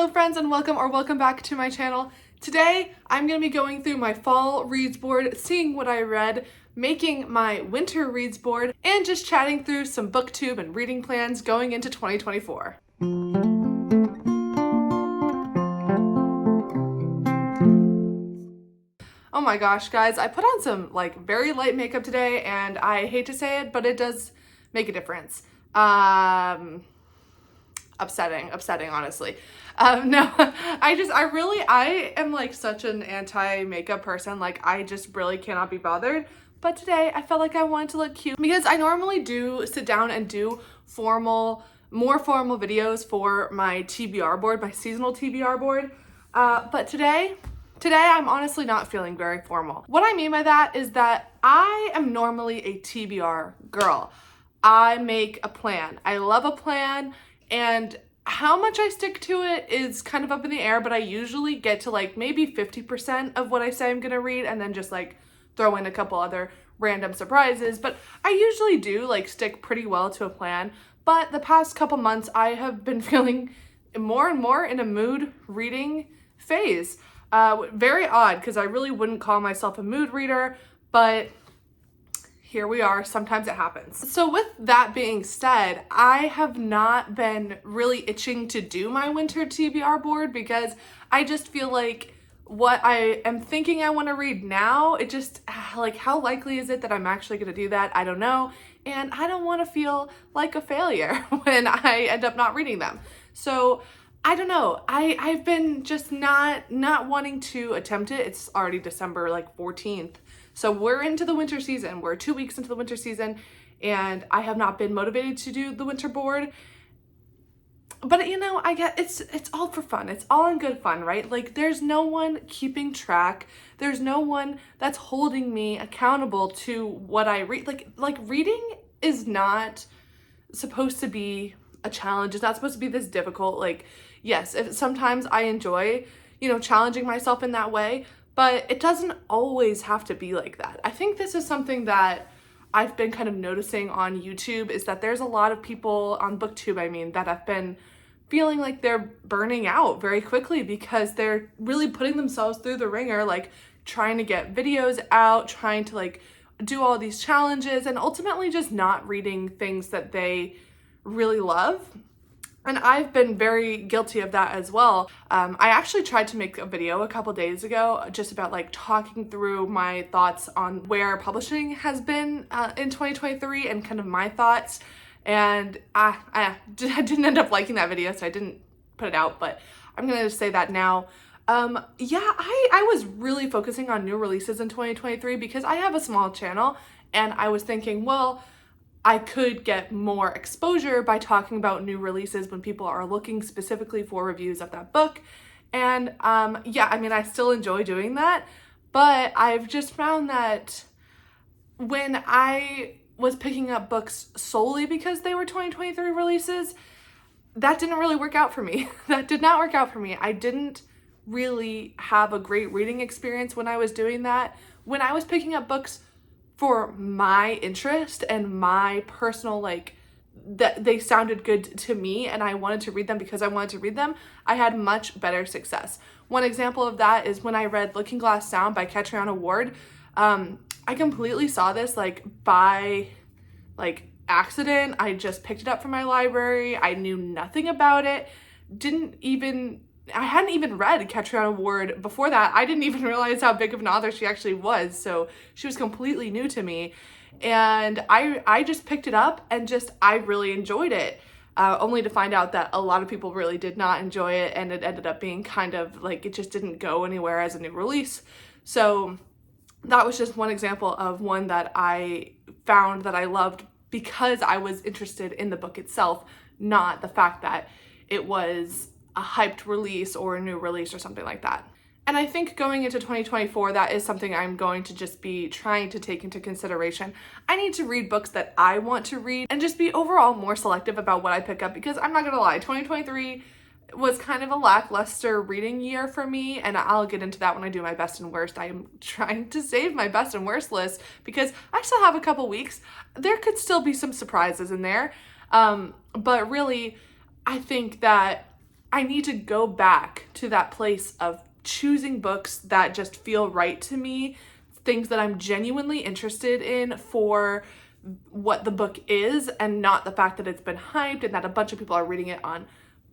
Hello friends and welcome back to my channel. Today I'm going to be going through my fall reads board, seeing what I read, making my winter reads board, and just chatting through some booktube and reading plans going into 2024. Oh my gosh, guys, I put on some very light makeup today and I hate to say it, but it does make a difference. Upsetting, honestly. No, I am like such an anti-makeup person. Like, I just really cannot be bothered. But today I felt like I wanted to look cute because I normally do sit down and do more formal videos for my TBR board, my seasonal TBR board. But today I'm honestly not feeling very formal. What I mean by that is that I am normally a TBR girl. I make a plan. I love a plan, and how much I stick to it is kind of up in the air, but I usually get to like maybe 50% of what I say I'm gonna read and then just like throw in a couple other random surprises. But I usually do like stick pretty well to a plan. But the past couple months I have been feeling more and more in a mood reading phase. Very odd because I really wouldn't call myself a mood reader, but here we are. Sometimes it happens. So with that being said, I have not been really itching to do my winter TBR board because I just feel like what I am thinking I want to read now, it just like, how likely is it that I'm actually going to do that? I don't know. And I don't want to feel like a failure when I end up not reading them. So I don't know. I've been just not wanting to attempt it. It's already December 14th. So we're into the winter season. We're 2 weeks into the winter season and I have not been motivated to do the winter board. But you know, I get it's all for fun. It's all in good fun, right? Like, there's no one keeping track. There's no one that's holding me accountable to what I read. Like reading is not supposed to be a challenge. It's not supposed to be this difficult. Like, yes, sometimes I enjoy, challenging myself in that way, but it doesn't always have to be like that. I think this is something that I've been kind of noticing on YouTube, is that there's a lot of people on BookTube, that have been feeling like they're burning out very quickly because they're really putting themselves through the ringer, like trying to get videos out, trying to do all these challenges, and ultimately just not reading things that they really love. And I've been very guilty of that as well. I actually tried to make a video a couple days ago just about talking through my thoughts on where publishing has been in 2023 and kind of my thoughts. And I didn't end up liking that video, so I didn't put it out, but I'm gonna say that now. I was really focusing on new releases in 2023 because I have a small channel, and I was thinking, well, I could get more exposure by talking about new releases when people are looking specifically for reviews of that book. And I still enjoy doing that, but I've just found that when I was picking up books solely because they were 2023 releases, that didn't really work out for me. That did not work out for me. I didn't really have a great reading experience when I was doing that. When I was picking up books for my interest and my personal, that they sounded good to me and I wanted to read them because I wanted to read them, I had much better success. One example of that is when I read Looking Glass Sound by Catriona Ward. I completely saw this by accident. I just picked it up from my library. I knew nothing about it. I hadn't even read Catriona Ward before that. I didn't even realize how big of an author she actually was. So she was completely new to me. And I just picked it up and I really enjoyed it. Only to find out that a lot of people really did not enjoy it. And it ended up being kind of it just didn't go anywhere as a new release. So that was just one example of one that I found that I loved because I was interested in the book itself, not the fact that it was a hyped release or a new release or something like that. And I think going into 2024, that is something I'm going to just be trying to take into consideration. I need to read books that I want to read and just be overall more selective about what I pick up, because I'm not gonna lie, 2023 was kind of a lackluster reading year for me, and I'll get into that when I do my best and worst. I am trying to save my best and worst list because I still have a couple weeks. There could still be some surprises in there. But really, I think that I need to go back to that place of choosing books that just feel right to me, things that I'm genuinely interested in for what the book is, and not the fact that it's been hyped and that a bunch of people are reading it on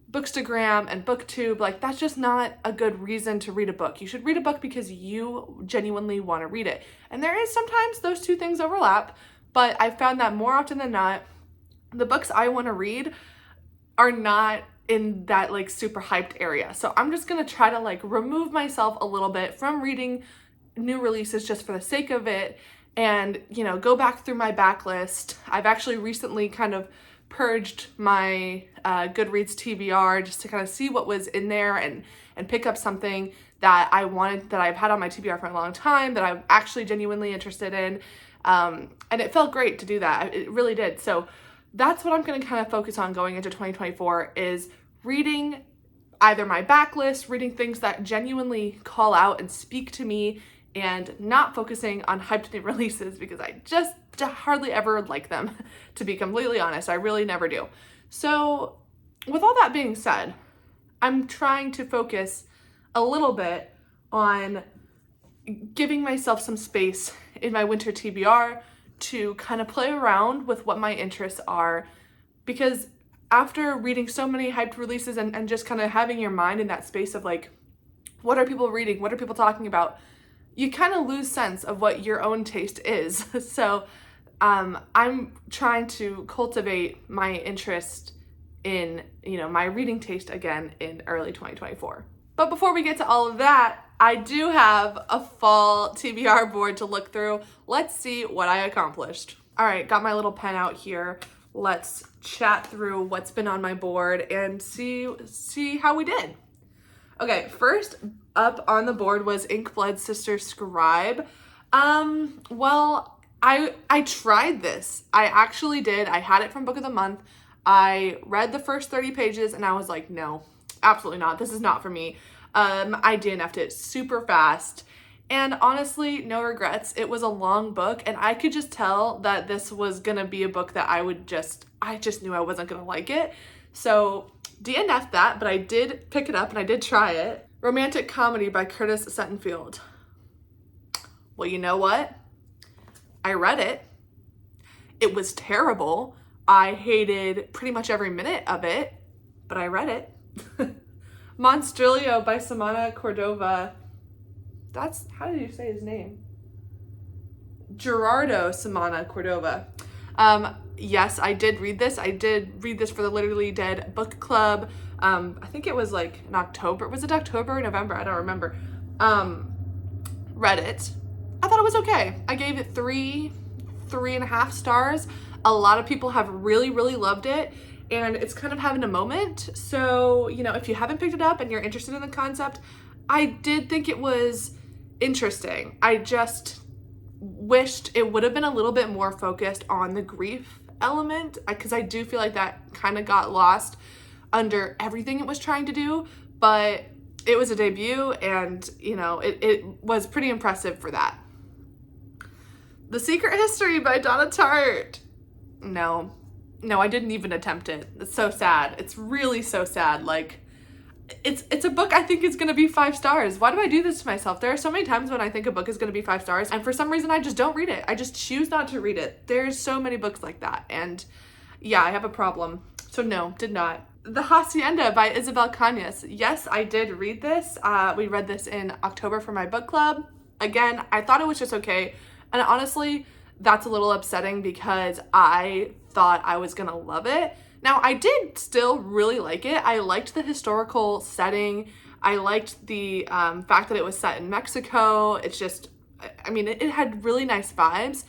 Bookstagram and BookTube. Like, that's just not a good reason to read a book. You should read a book because you genuinely want to read it. And there is sometimes those two things overlap, but I found that more often than not, the books I want to read are not in that like super hyped area. So I'm just gonna try to like remove myself a little bit from reading new releases just for the sake of it, and go back through my backlist. I've actually recently kind of purged my Goodreads TBR just to kind of see what was in there and pick up something that I wanted, that I've had on my TBR for a long time, that I'm actually genuinely interested in. And it felt great to do that. It really did. So that's what I'm going to kind of focus on going into 2024, is reading either my backlist, reading things that genuinely call out and speak to me, and not focusing on hyped new releases because I just hardly ever like them, to be completely honest. I really never do. So with all that being said, I'm trying to focus a little bit on giving myself some space in my winter TBR to kind of play around with what my interests are, because after reading so many hyped releases and just kind of having your mind in that space of like, what are people reading? What are people talking about? You kind of lose sense of what your own taste is. So I'm trying to cultivate my interest in, my reading taste again in early 2024. But before we get to all of that, I do have a fall TBR board to look through. Let's see what I accomplished. All right, got my little pen out here. Let's chat through what's been on my board and see how we did. Okay, first up on the board was Inkblood Sister Scribe. Well, I tried this. I actually did. I had it from Book of the Month. I read the first 30 pages and I was like, no, absolutely not. This is not for me. I DNF'd it super fast. And honestly, no regrets. It was a long book and I could just tell that this was gonna be a book that I just knew I wasn't gonna like it. So DNF'd that, but I did pick it up and I did try it. Romantic Comedy by Curtis Sittenfeld. Well, you know what? I read it. It was terrible. I hated pretty much every minute of it, but I read it. Monstrilio by Samana Cordova. That's, how did you say his name? Gerardo Samana Cordova. Yes, I did read this. I did read this for the Literally Dead book club. I think it was like in October. Was it October or November? I don't remember. Read it. I thought it was okay. I gave it 3.5 stars. A lot of people have really, really loved it, and it's kind of having a moment. So, if you haven't picked it up and you're interested in the concept, I did think it was interesting. I just wished it would have been a little bit more focused on the grief element, because I do feel like that kind of got lost under everything it was trying to do, but it was a debut and, it was pretty impressive for that. The Secret History by Donna Tartt. No, I didn't even attempt it. It's so sad. It's really so sad. Like, it's a book I think is going to be 5 stars. Why do I do this to myself? There are so many times when I think a book is going to be 5 stars, and for some reason I just don't read it. I just choose not to read it. There's so many books like that, and yeah, I have a problem. So no, did not. The Hacienda by Isabel Cañas. Yes, I did read this. We read this in October for my book club. Again, I thought it was just okay, and honestly, that's a little upsetting because I thought I was gonna love it. Now, I did still really like it. I liked the historical setting. I liked the fact that it was set in Mexico. It's just, it had really nice vibes,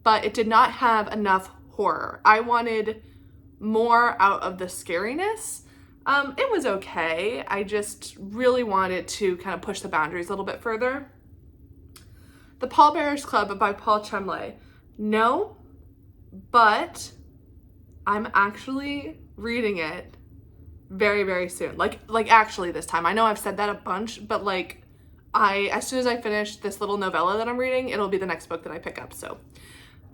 but it did not have enough horror. I wanted more out of the scariness. It was okay. I just really wanted to kind of push the boundaries a little bit further. The Pallbearers Club by Paul Chemley. No, but I'm actually reading it very, very soon. Like actually this time. I know I've said that a bunch, but as soon as I finish this little novella that I'm reading, it'll be the next book that I pick up. So,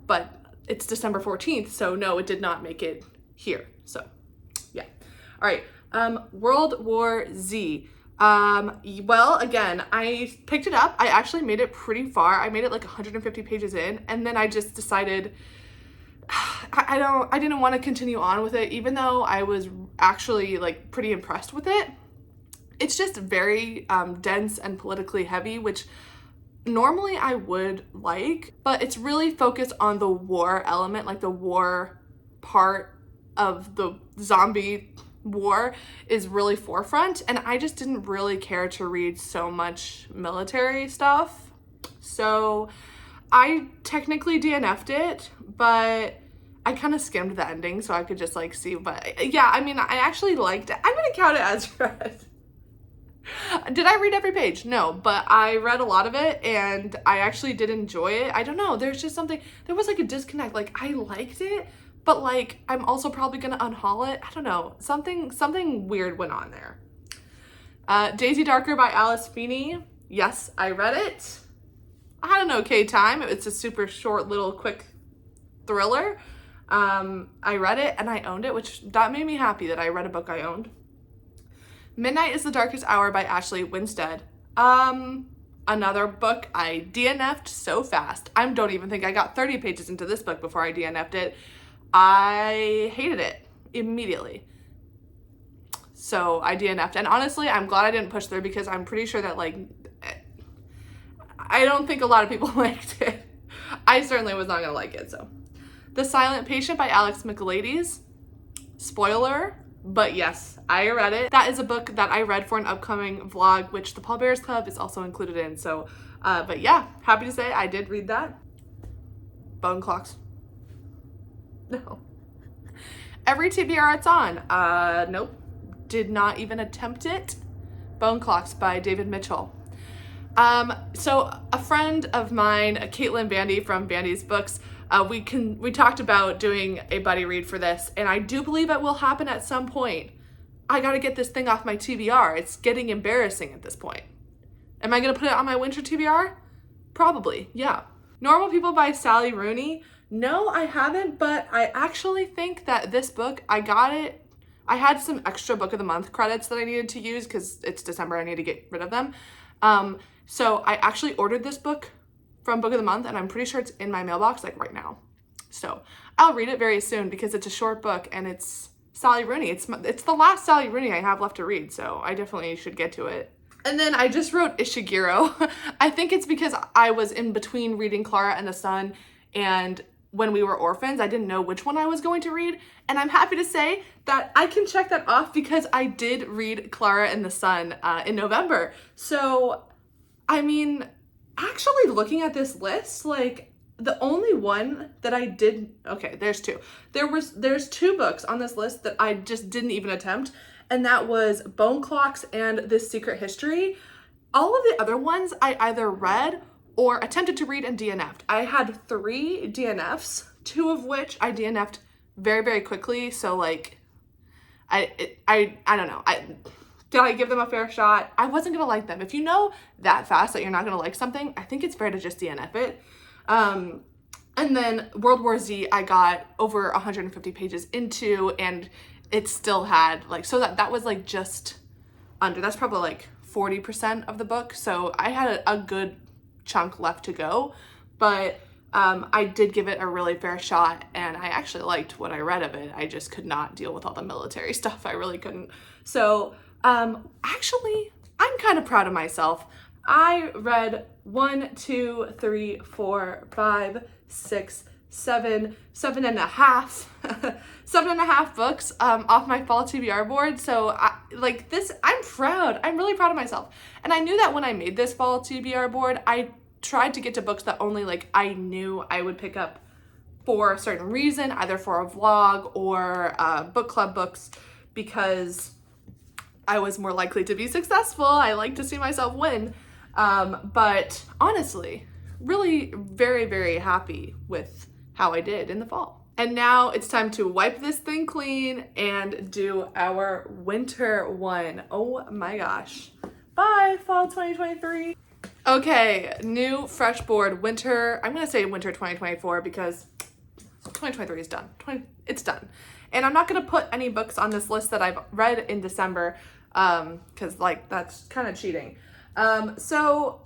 but it's December 14th, so no, it did not make it here. So, yeah. All right. World War Z. Well, again, I picked it up. I actually made it pretty far. I made it like 150 pages in, and then I just decided I didn't want to continue on with it, even though I was actually like pretty impressed with it. It's just very dense and politically heavy, which normally I would like, but it's really focused on the war element, like the war part of the zombie war is really forefront, and I just didn't really care to read so much military stuff. So I technically DNF'd it, but I kind of skimmed the ending so I could just like see. But yeah, I mean, I actually liked it. I'm gonna count it as read. Did I read every page? No, but I read a lot of it and I actually did enjoy it. I don't know, there's just something, there was like a disconnect. Like I liked it, but like I'm also probably gonna unhaul it. I don't know, something weird went on there. Daisy Darker by Alice Feeney. Yes, I read it. I had an okay time. It's a super short little quick thriller. I read it and I owned it, which that made me happy that I read a book I owned. Midnight is the Darkest Hour by Ashley Winstead. Another book I DNF'd so fast. I don't even think I got 30 pages into this book before I DNF'd it. I hated it immediately. So I DNF'd, and honestly, I'm glad I didn't push through because I'm pretty sure that like, I don't think a lot of people liked it. I certainly was not gonna like it, so. The Silent Patient by Alex Michaelides. Spoiler, but yes, I read it. That is a book that I read for an upcoming vlog, which the Pallbearers Club is also included in. So, but yeah, happy to say I did read that. Bone Clocks. No. Every TBR it's on. Nope. Did not even attempt it. Bone Clocks by David Mitchell. So a friend of mine, Caitlin Bandy from Bandy's Books, we talked about doing a buddy read for this, and I do believe it will happen at some point. I gotta get this thing off my TBR. It's getting embarrassing at this point. Am I gonna put it on my winter TBR? Probably, yeah. Normal People by Sally Rooney. No, I haven't, but I actually think that this book, I got it. I had some extra Book of the Month credits that I needed to use because it's December, I need to get rid of them. So I actually ordered this book from Book of the Month, and I'm pretty sure it's in my mailbox like right now. So I'll read it very soon because it's a short book and it's Sally Rooney. It's the last Sally Rooney I have left to read, so I definitely should get to it. And then I just wrote Ishiguro. I think it's because I was in between reading Clara and the Sun and When We Were Orphans. I didn't know which one I was going to read, and I'm happy to say that I can check that off because I did read Clara and the Sun in November. So, I mean, actually looking at this list, like the only one that I did, okay, there's two. There's two books on this list that I just didn't even attempt, and that was Bone Clocks and This Secret History. All of the other ones I either read or attempted to read and DNF'd. I had 3 DNFs, 2 of which I DNF'd very, very quickly. So like, I don't know. Did I give them a fair shot? I wasn't gonna like them. If you know that fast that you're not gonna like something, I think it's fair to just DNF it. And then World War Z, I got over 150 pages into, and it still had like, so that was like just under, that's probably like 40% of the book. So I had a good chunk left to go, but I did give it a really fair shot, and I actually liked what I read of it. I just could not deal with all the military stuff. I really couldn't. So actually, I'm kind of proud of myself. I read 1, 2, 3, 4, 5, 6, 7, 7.5 books off my fall TBR board. So I'm proud. I'm really proud of myself. And I knew that when I made this fall TBR board, I tried to get to books that only like I knew I would pick up for a certain reason, either for a vlog or book club books, because I was more likely to be successful. I like to see myself win. But honestly, really very, very happy with how I did in the fall. And now it's time to wipe this thing clean and do our winter one. Oh my gosh. Bye, fall 2023. Okay, new fresh board, winter, I'm gonna say winter 2024 because 2023 is done. It's done. And I'm not going to put any books on this list that I've read in December, because like that's kind of cheating. So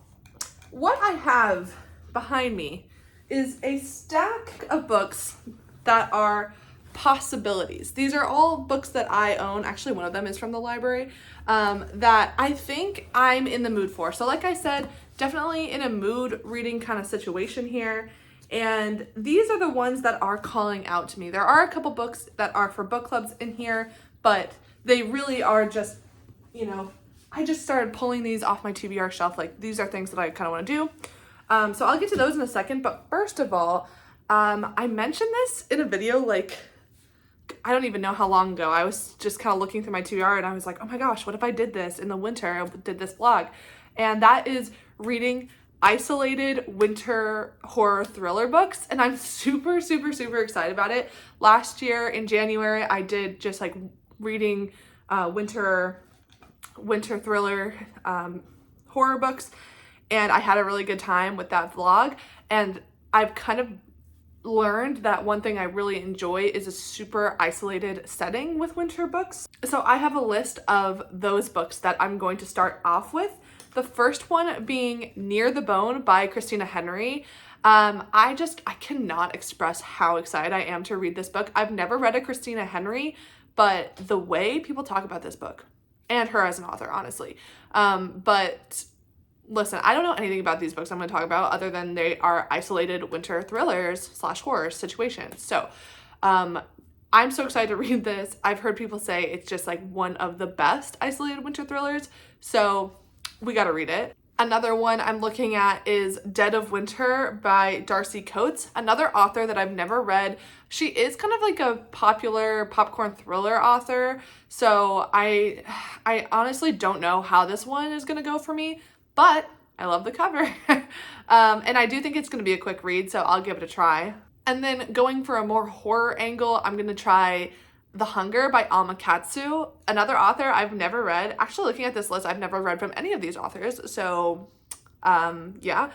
what I have behind me is a stack of books that are possibilities. These are all books that I own. Actually, one of them is from the library, that I think I'm in the mood for. So like I said, definitely in a mood reading kind of situation here. And these are the ones that are calling out to me. There are a couple books that are for book clubs in here, but they really are just, you know, I just started pulling these off my TBR shelf. Like, these are things that I kind of want to do. So I'll get to those in a second. But first of all, I mentioned this in a video, like, I don't even know how long ago. I was just kind of looking through my TBR and I was like, oh my gosh, what if I did this in the winter? I did this vlog. And that is reading isolated winter horror thriller books. And I'm super, super, super excited about it. Last year in January, I did just like reading winter thriller horror books, and I had a really good time with that vlog. And I've kind of learned that one thing I really enjoy is a super isolated setting with winter books. So I have a list of those books that I'm going to start off with. The first one being Near the Bone by Christina Henry. I cannot express how excited I am to read this book. I've never read a Christina Henry, but the way people talk about this book, and her as an author, honestly. But listen, I don't know anything about these books I'm going to talk about other than they are isolated winter thrillers / horror situations. So I'm so excited to read this. I've heard people say it's just like one of the best isolated winter thrillers. So we got to read it. Another one I'm looking at is Dead of Winter by Darcy Coates, another author that I've never read. She is kind of like a popular popcorn thriller author, so I honestly don't know how this one is going to go for me, but I love the cover. And I do think it's going to be a quick read, so I'll give it a try. And then going for a more horror angle, I'm going to try The Hunger by Alma Katsu, another author I've never read. Actually, looking at this list, I've never read from any of these authors. So, yeah.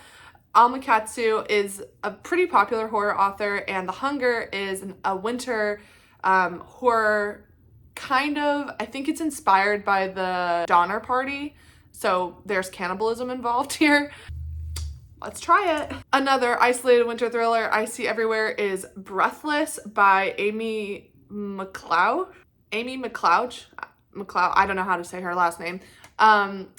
Alma Katsu is a pretty popular horror author, and The Hunger is a winter horror kind of, I think it's inspired by the Donner Party. So there's cannibalism involved here. Let's try it. Another isolated winter thriller I see everywhere is Breathless by Amy McLeod. I don't know how to say her last name.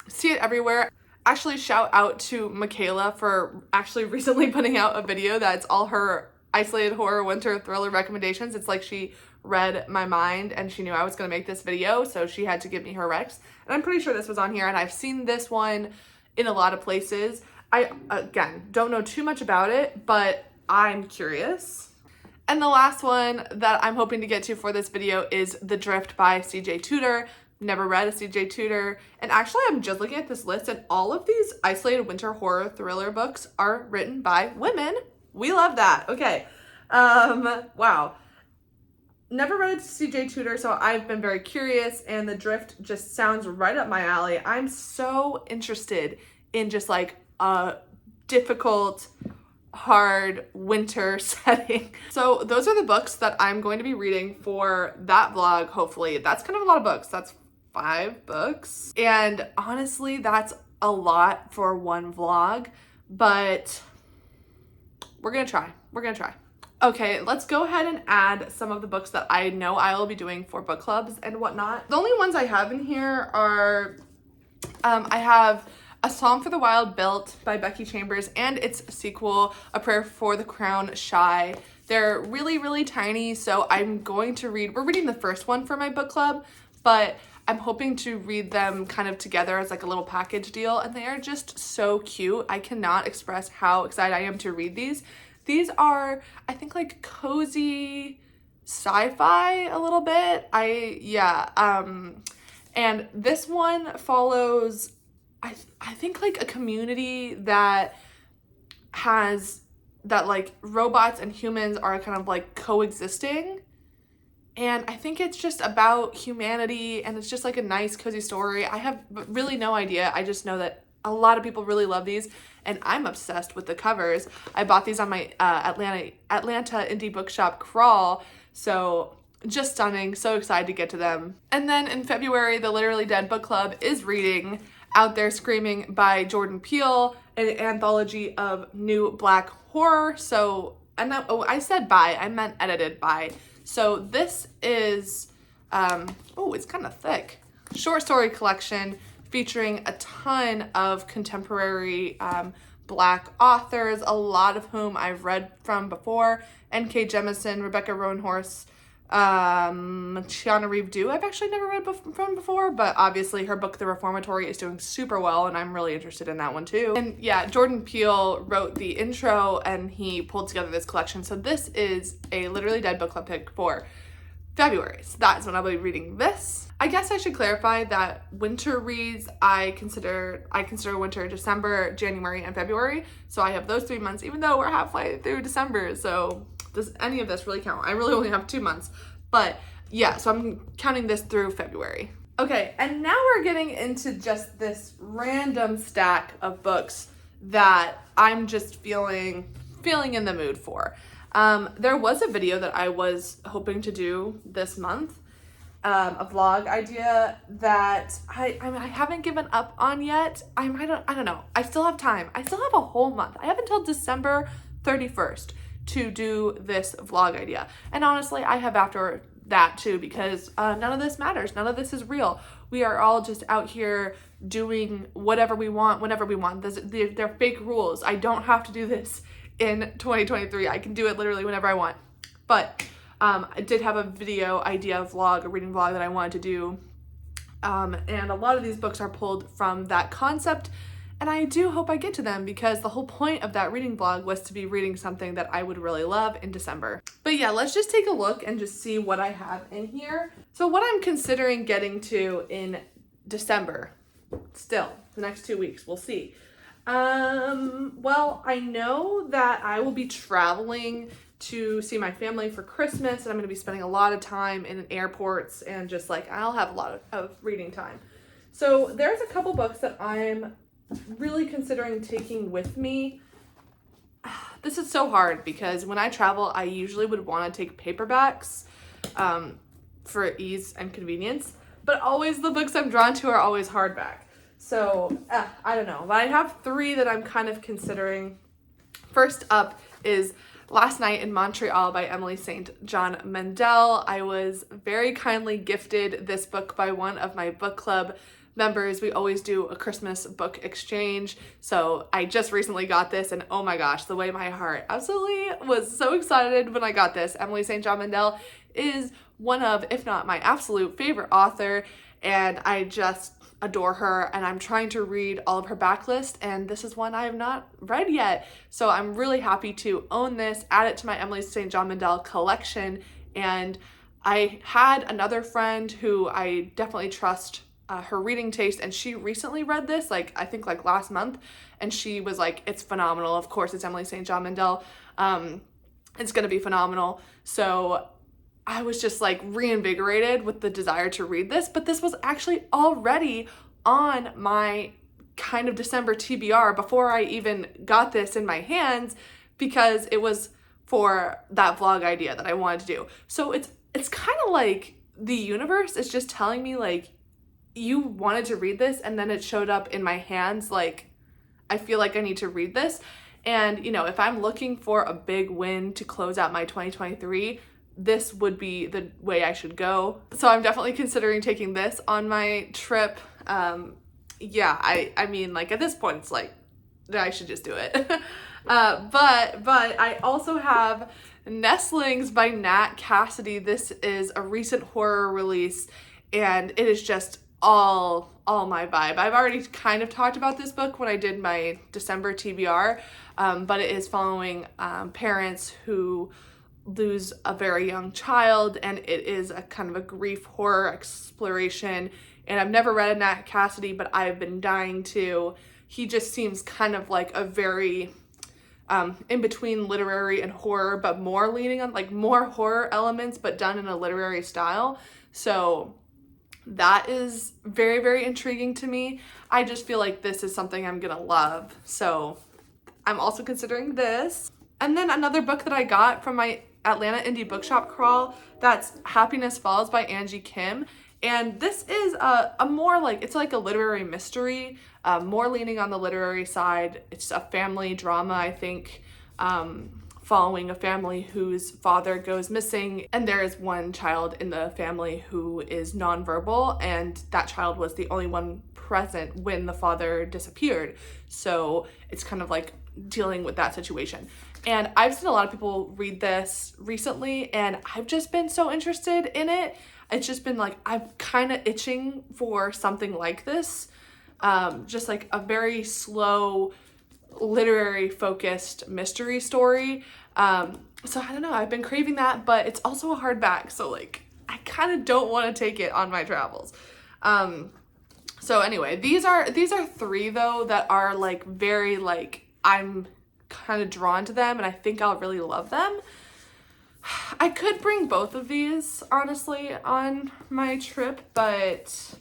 See it everywhere. Actually, shout out to Mikala for actually recently putting out a video that's all her isolated horror winter thriller recommendations. It's like she read my mind and she knew I was going to make this video, so she had to give me her recs. And I'm pretty sure this was on here, and I've seen this one in a lot of places. I, again, don't know too much about it, but I'm curious. And the last one that I'm hoping to get to for this video is The Drift by CJ Tudor. Never read a CJ Tudor. And actually, I'm just looking at this list, and all of these isolated winter horror thriller books are written by women. We love that. Okay. Wow. Never read CJ Tudor, so I've been very curious, and The Drift just sounds right up my alley. I'm so interested in just like a difficult, hard winter setting. So those are the books that I'm going to be reading for that vlog, hopefully. That's kind of a lot of books. That's 5 books. And honestly, that's a lot for one vlog, but we're gonna try. We're gonna try. Okay, let's go ahead and add some of the books that I know I will be doing for book clubs and whatnot. The only ones I have in here are, I have A Psalm for the Wild Built by Becky Chambers and its sequel, A Prayer for the Crown Shy. They're really, really tiny, so I'm going to we're reading the first one for my book club, but I'm hoping to read them kind of together as like a little package deal, and they are just so cute. I cannot express how excited I am to read these. These are, I think, like cozy sci-fi a little bit. And this one follows, I think, like a community that has, that like robots and humans are kind of like coexisting. And I think it's just about humanity, and it's just like a nice cozy story. I have really no idea. I just know that a lot of people really love these, and I'm obsessed with the covers. I bought these on my Atlanta indie bookshop crawl, so just stunning. So excited to get to them. And then in February, the Literally Dead book club is reading Out There Screaming by Jordan Peele, an anthology of new Black horror. So, and that, oh, I said by, I meant edited by. So this is, oh, it's kind of thick. Short story collection featuring a ton of contemporary Black authors, a lot of whom I've read from before. N.K. Jemisin, Rebecca Roanhorse, Chiana Reeve-Dew I've actually never read from before, but obviously her book The Reformatory is doing super well, and I'm really interested in that one too. And yeah, Jordan Peele wrote the intro and he pulled together this collection. So this is a Literally Dead book club pick for February. So that's when I'll be reading this. I guess I should clarify that winter reads, I consider winter December, January, and February. So I have those 3 months, even though we're halfway through December. So does any of this really count? I really only have 2 months, but yeah, so I'm counting this through February. Okay, and now we're getting into just this random stack of books that I'm just feeling in the mood for. There was a video that I was hoping to do this month, a vlog idea that I haven't given up on yet. I don't know. I still have time. I still have a whole month. I have until December 31st to do this vlog idea. And honestly, I have after that too, because none of this matters. None of this is real. We are all just out here doing whatever we want, whenever we want. They're fake rules. I don't have to do this in 2023. I can do it literally whenever I want. But I did have a video idea vlog, a reading vlog that I wanted to do. And a lot of these books are pulled from that concept. And I do hope I get to them, because the whole point of that reading vlog was to be reading something that I would really love in December. But yeah, let's just take a look and just see what I have in here. So what I'm considering getting to in December, still, the next 2 weeks, we'll see. Well, I know that I will be traveling to see my family for Christmas, and I'm going to be spending a lot of time in airports, and just like, I'll have a lot of reading time. So there's a couple books that I'm really considering taking with me. This is so hard because when I travel, I usually would want to take paperbacks for ease and convenience, but always the books I'm drawn to are always hardback. So I don't know, but I have 3 that I'm kind of considering. First up is Last Night in Montreal by Emily St. John Mandel. I was very kindly gifted this book by one of my book club members. We always do a Christmas book exchange. So I just recently got this, and oh my gosh, the way my heart absolutely was so excited when I got this. Emily St. John Mandel is one of, if not my absolute favorite author, and I just adore her, and I'm trying to read all of her backlist, and this is one I have not read yet. So I'm really happy to own this, add it to my Emily St. John Mandel collection. And I had another friend who I definitely trust her reading taste, and she recently read this, I think last month, and she was like, it's phenomenal. Of course, it's Emily St. John Mandel. It's gonna be phenomenal. So I was just reinvigorated with the desire to read this, but this was actually already on my kind of December TBR before I even got this in my hands, because it was for that vlog idea that I wanted to do. So it's kind of like the universe is just telling me you wanted to read this, and then it showed up in my hands. I feel like I need to read this. And if I'm looking for a big win to close out my 2023, this would be the way I should go. So I'm definitely considering taking this on my trip. Yeah, I mean, at this point, it's I should just do it. But I also have Nestlings by Nat Cassidy. This is a recent horror release, and it is just all my vibe. I've already kind of talked about this book when I did my December TBR, but it is following parents who lose a very young child, and it is a kind of a grief horror exploration. And I've never read a Nat Cassidy, but I've been dying to. He just seems kind of like a very in between literary and horror, but more leaning on more horror elements, but done in a literary style. So that is very, very intriguing to me. I just feel like this is something I'm gonna love. So I'm also considering this. And then another book that I got from my Atlanta Indie Bookshop crawl. That's Happiness Falls by Angie Kim. And this is a more like, it's like a literary mystery, more leaning on the literary side. It's a family drama, I think, following a family whose father goes missing, and there is one child in the family who is nonverbal, and that child was the only one present when the father disappeared. So it's kind of like dealing with that situation. And I've seen a lot of people read this recently, and I've just been so interested in it. It's just been like, I'm kind of itching for something like this. Just like a very slow, literary focused mystery story. So I don't know, I've been craving that, but it's also a hardback, so like I kind of don't want to take it on my travels. So anyway, these are 3 though that are like very like, I'm kind of drawn to them and I think I'll really love them. I could bring both of these honestly on my trip, but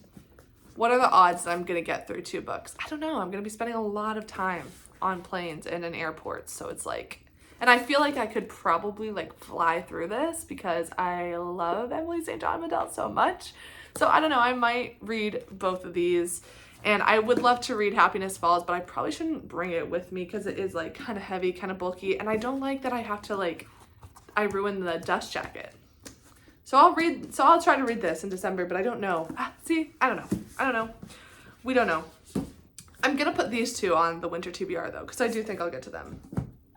what are the odds that I'm gonna get through 2 books? I don't know. I'm gonna be spending a lot of time on planes and in airports, so it's like, and I feel like I could probably like fly through this because I love Emily St. John Mandel so much. So I don't know, I might read both of these, and I would love to read Happiness Falls, but I probably shouldn't bring it with me because it is like kind of heavy, kind of bulky, and I don't like that I have to like, I ruin the dust jacket. So I'll try to read this in December, but I don't know. See, I don't know. We don't know. I'm gonna put these 2 on the winter TBR though, because I do think I'll get to them.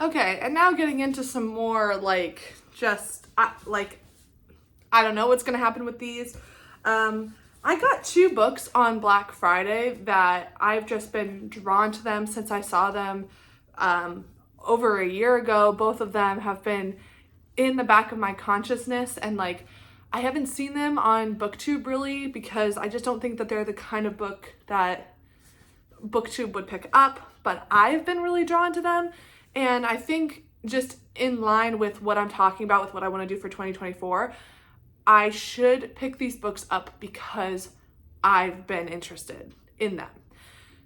Okay, and now getting into some more like, just like, I don't know what's gonna happen with these. I got 2 books on Black Friday that I've just been drawn to them since I saw them over a year ago. Both of them have been in the back of my consciousness, and like, I haven't seen them on BookTube really because I just don't think that they're the kind of book that BookTube would pick up, but I've been really drawn to them. And I think just in line with what I'm talking about, with what I want to do for 2024, I should pick these books up because I've been interested in them.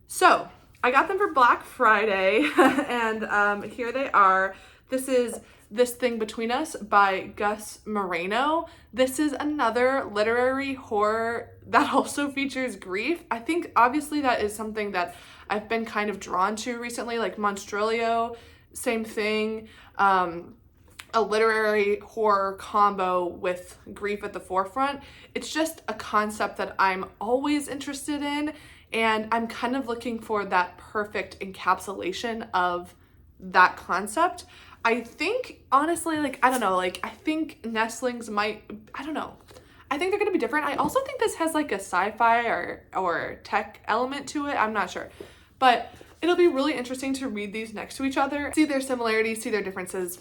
So I got them for Black Friday and here they are. This is This Thing Between Us by Gus Moreno. This is another literary horror that also features grief. I think obviously that is something that I've been kind of drawn to recently, like Monstrilio, same thing. A literary horror combo with grief at the forefront. It's just a concept that I'm always interested in, and I'm kind of looking for that perfect encapsulation of that concept. I think, honestly, like, I don't know, like, I think Nestlings might, I don't know. I think they're gonna be different. I also think this has like a sci-fi or tech element to it. I'm not sure. But it'll be really interesting to read these next to each other, see their similarities, see their differences.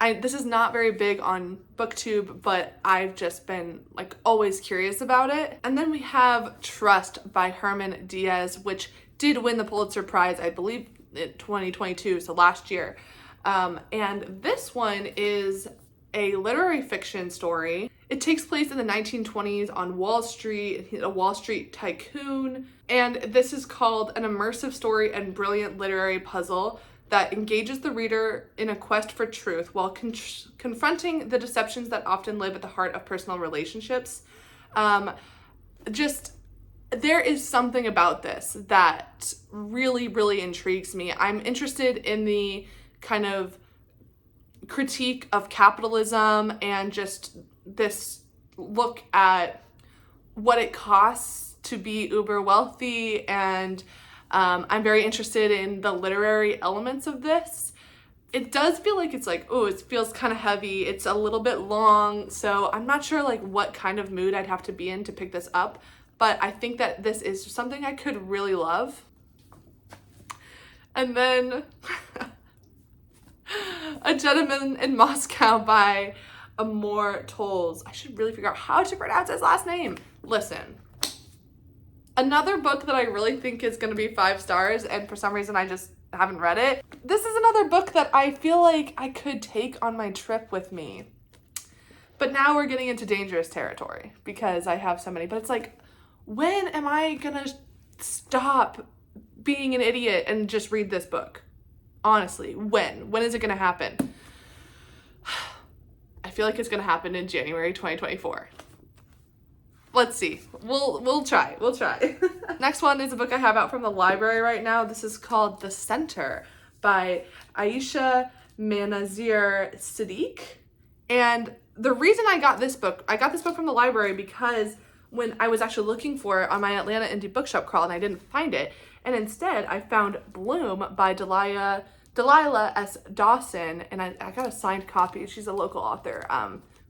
This is not very big on BookTube, but I've just been like always curious about it. And then we have Trust by Herman Diaz, which did win the Pulitzer Prize, I believe, in 2022, so last year. And this one is a literary fiction story. It takes place in the 1920s on Wall Street, a Wall Street tycoon. And this is called an immersive story and brilliant literary puzzle that engages the reader in a quest for truth while confronting the deceptions that often live at the heart of personal relationships. There is something about this that really, really intrigues me. I'm interested in the kind of critique of capitalism and just this look at what it costs to be uber wealthy, and I'm very interested in the literary elements of this. It does feel like it's like, oh, it feels kind of heavy. It's a little bit long, so I'm not sure like what kind of mood I'd have to be in to pick this up, but I think that this is something I could really love. And then A Gentleman in Moscow by Amor Tolls. I should really figure out how to pronounce his last name. Listen. Another book that I really think is going to be 5 stars, and for some reason I just haven't read it. This is another book that I feel like I could take on my trip with me. But now we're getting into dangerous territory because I have so many. But it's like, when am I going to stop being an idiot and just read this book? Honestly, when? When is it going to happen? I feel like it's gonna happen in January 2024. Let's see. We'll try. We'll try. Next one is a book I have out from the library right now. This is called The Center by Aisha Manazir Siddiq. And the reason I got this book from the library because when I was actually looking for it on my Atlanta Indie Bookshop crawl and I didn't find it. And instead I found Bloom by Delilah S. Dawson, and I got a signed copy. She's a local author,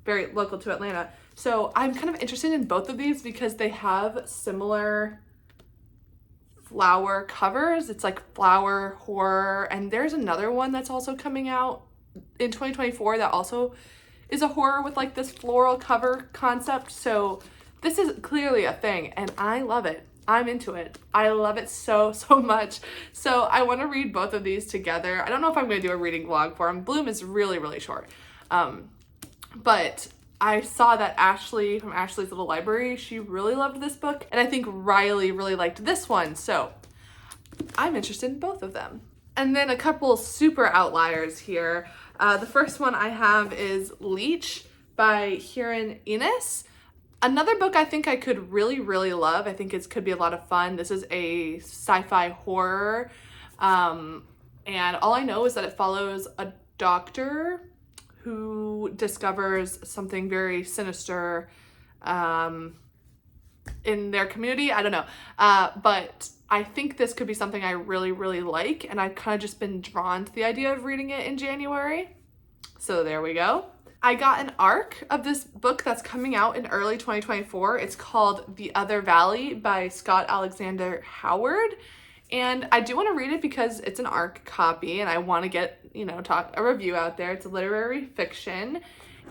very local to Atlanta. So I'm kind of interested in both of these because they have similar flower covers. It's like flower horror, and there's another one that's also coming out in 2024 that also is a horror with like this floral cover concept. So this is clearly a thing, and I love it. I'm into it. I love it so much. So I want to read both of these together. I don't know if I'm going to do a reading vlog for them. Bloom is really short. But I saw that Ashley from Ashley's Little Library, she really loved this book. And I think Riley really liked this one. So I'm interested in both of them. And then a couple super outliers here. The first one I have is Leech by Hiran Enos. Another book I think I could really love. I think it could be a lot of fun. This is a sci-fi horror. And all I know is that it follows a doctor who discovers something very sinister in their community. I don't know. But I think this could be something I really like. And I've kind of just been drawn to the idea of reading it in January. So there we go. I got an ARC of this book that's coming out in early 2024. It's called The Other Valley by Scott Alexander Howard. And I do want to read it because it's an ARC copy and I want to get, a review out there. It's a literary fiction.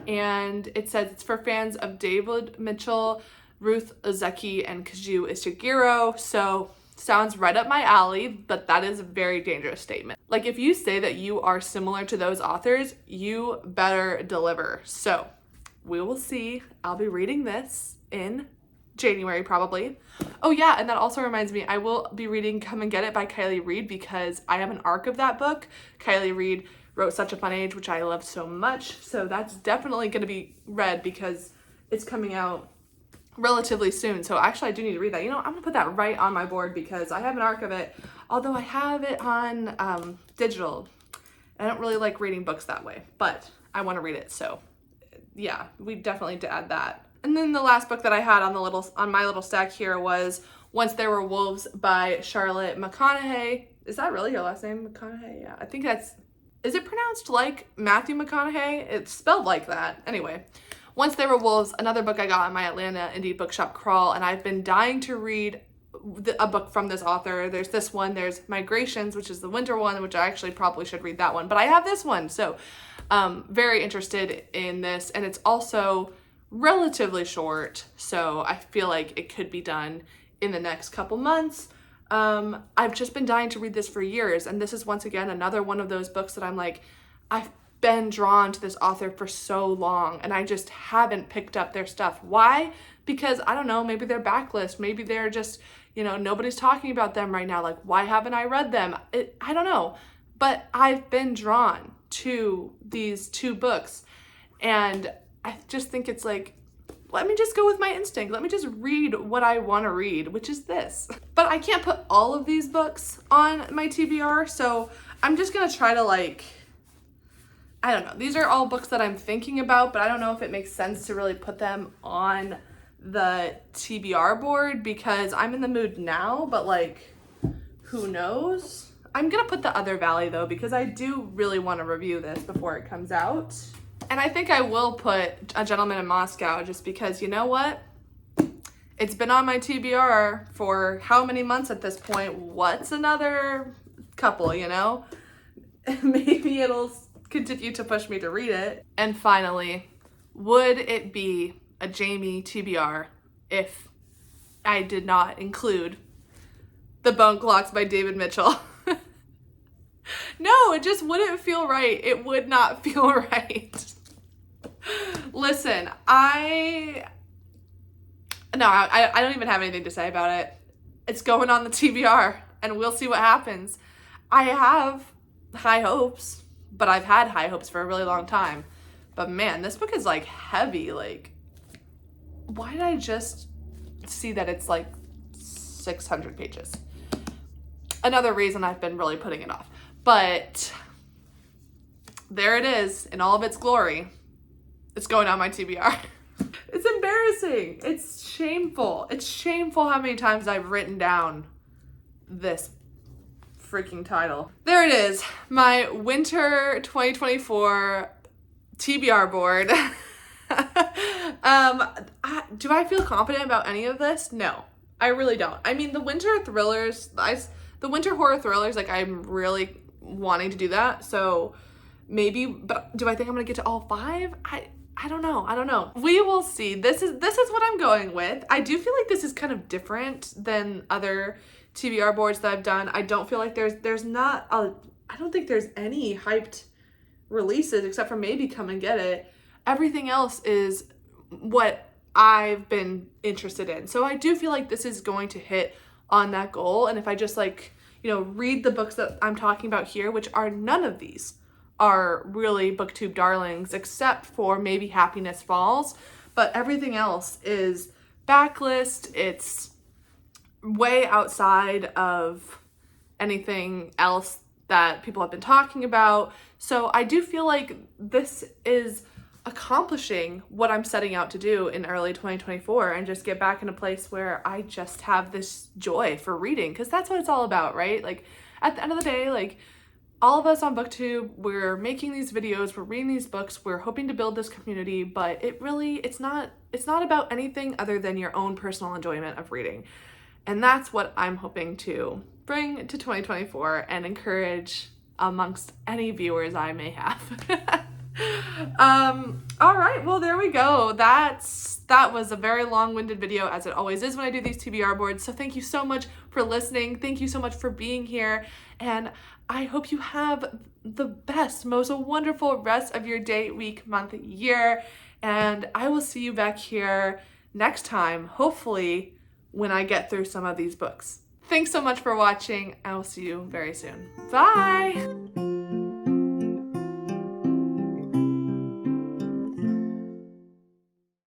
And it says it's for fans of David Mitchell, Ruth Ozeki, and Kazuo Ishiguro. So sounds right up my alley, but that is a very dangerous statement. Like, if you say that you are similar to those authors, you better deliver. So we will see. I'll be reading this in January probably. Oh yeah, and that also reminds me, I will be reading Come and Get It by Kylie Reed because I have an ARC of that book. Kylie Reed wrote Such a Fun Age, which I love so much. So that's definitely going to be read because it's coming out relatively soon. So actually I do need to read that. I'm gonna put that right on my board because I have an ARC of it, although I have it on digital. I don't really like reading books that way, but I want to read it. So yeah, we definitely need to add that. And then the last book that I had on my little stack here was Once There Were Wolves by Charlotte McConaughey. Is that really your last name, McConaughey? Yeah, I think is it pronounced like Matthew McConaughey? It's spelled like that. Anyway, Once There Were Wolves, another book I got on my Atlanta Indie Bookshop crawl, and I've been dying to read a book from this author. There's this one, there's Migrations, which is the winter one, which I actually probably should read that one, but I have this one, so very interested in this, and it's also relatively short, so I feel like it could be done in the next couple months. I've just been dying to read this for years, and this is once again another one of those books that I'm like, I've been drawn to this author for so long and I just haven't picked up their stuff. Why? Because I don't know, maybe they're backlist, maybe they're just, nobody's talking about them right now. Like, why haven't I read them? I don't know, but I've been drawn to these two books and I just think it's like, let me just go with my instinct. Let me just read what I want to read, which is this. But I can't put all of these books on my TBR, so I'm just gonna try to I don't know. These are all books that I'm thinking about, but I don't know if it makes sense to really put them on the TBR board because I'm in the mood now, but who knows? I'm gonna put The Other Valley though because I do really want to review this before it comes out. And I think I will put A Gentleman in Moscow just because, you know what? It's been on my TBR for how many months at this point? What's another couple, Maybe it'll continue to push me to read it. And finally, would it be a Jamie TBR if I did not include The Bone Clocks by David Mitchell? No, it just wouldn't feel right. It would not feel right. Listen, I don't even have anything to say about it. It's going on the TBR and we'll see what happens. I have high hopes, but I've had high hopes for a really long time. But man, this book is like heavy. Like, why did I just see that it's like 600 pages? Another reason I've been really putting it off. But there it is in all of its glory. It's going on my TBR. It's embarrassing. It's shameful. It's shameful how many times I've written down this freaking title. There it is. My winter 2024 TBR board. Do I feel confident about any of this? No, I really don't. I mean, the winter thrillers, the winter horror thrillers, like I'm really wanting to do that. So maybe, but do I think I'm gonna get to all 5? I don't know. I don't know. We will see. This is what I'm going with. I do feel like this is kind of different than other TBR boards that I've done. I don't feel like there's not a, I don't think there's any hyped releases except for maybe Come and Get It. Everything else is what I've been interested in. So I do feel like this is going to hit on that goal. And if I just like, you know, read the books that I'm talking about here, which are none of these are really booktube darlings except for maybe Happiness Falls, but everything else is backlist. It's way outside of anything else that people have been talking about. So I do feel like this is accomplishing what I'm setting out to do in early 2024 and just get back in a place where I just have this joy for reading, because that's what it's all about, right? Like at the end of the day, like all of us on BookTube, we're making these videos, we're reading these books, we're hoping to build this community, but it's not about anything other than your own personal enjoyment of reading. And that's what I'm hoping to bring to 2024 and encourage amongst any viewers I may have. All right, well, there we go. That was a very long-winded video, as it always is when I do these TBR boards. So thank you so much for listening. Thank you so much for being here. And I hope you have the best, most wonderful rest of your day, week, month, year. And I will see you back here next time, hopefully when I get through some of these books. Thanks so much for watching. I will see you very soon. Bye!